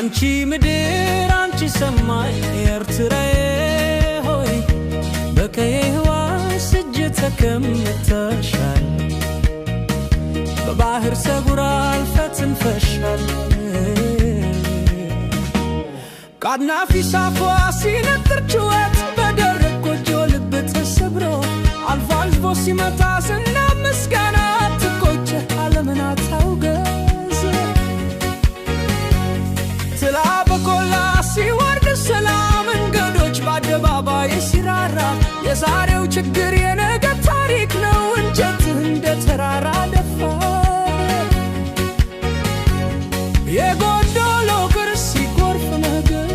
አንቺ ምድር አንቺ ሰማይ ኤርትራዬ ሆይ በቀይዋ እጅ ተቀምጠሻል በባህር ሰጉራ አልፈትን ፈሻል ቃድናፊ ሳፏ ሲነጥር ጩኸት በደረቅ ጎጆ ልብ ተሰብሮ አልፎ አልፎ ሲመታ ዝና ምስጋና ትቆጨ ዓለምን አታውገዝ ትላ በቆላ ሲወርድ ሰላም መንገዶች በአደባባይ ሲራራ የዛሬው ችግር የነገ ታሪክ ነው እንጨት እንደ ተራራ ደፋር የጎዶሎ ቅርስ ሲጎርፍ ነገር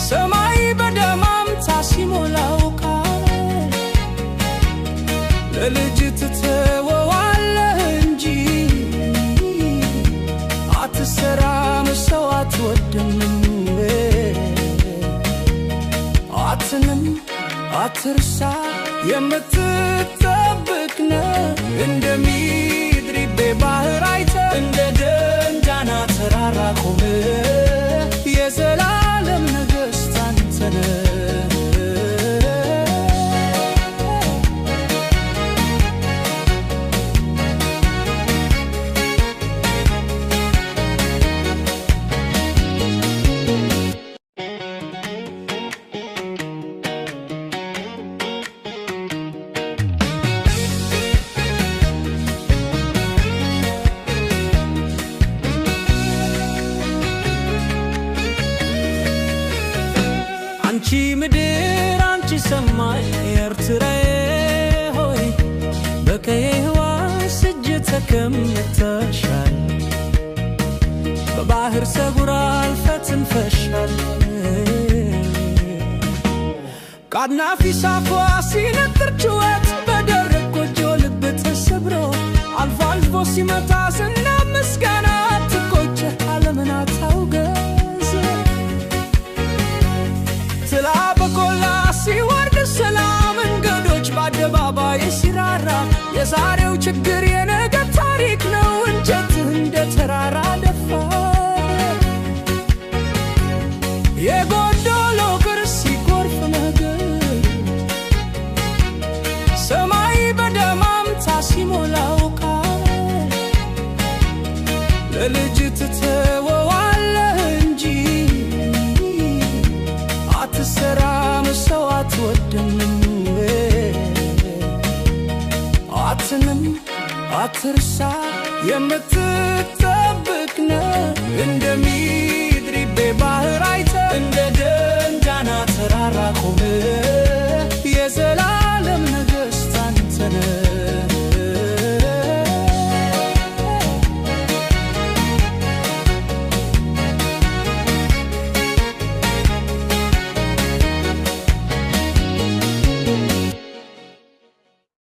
ሰማይ በደማምታ ሲሞላው ቃል ለልጅ ትተወዋለህ እንጂ አትሰራም ሰው አትወድም አትንም አትርሳ የምትጠብቅ ነህ እንደሚድሪቤ ባህር አይተ እንደ ደንዳና ተራራ ቆመ የዘላለም ነገሥት አንተ ነህ አንቺ ምድር አንቺ ሰማይ ኤርትራዬ ሆይ በቀይዋ እጅ ተቀምጠሻል በባህር ሰጉራ አልፈትን ፈሻል ቃድናፊ ሳፏ ሲነጥር ጩኸት በደረቅ ጎጆ ልብ ተሰብሮ አልፎ አልፎ ሲመታ ዝና ምስጋና ትቆጨ ዓለምን አታውገዝ ትላ በቆላ ሲወርድ ሰላም መንገዶች በአደባባይ ሲራራ የዛሬው ችግር የነገ ታሪክ ነው እንጨት እንደ ተራራ ደፋር የጎዶሎ ቅርስ ሲጎርፍ ነገር ሰማይ በደማምታ ሲሞላው ቃል ለልጅ ትተወዋለህ እንጂ አትሰራም ሰው አትወድም አትንም አትርሳ የምትጠብቅ ነህ እንደሚድሪቤ ባህር አይተ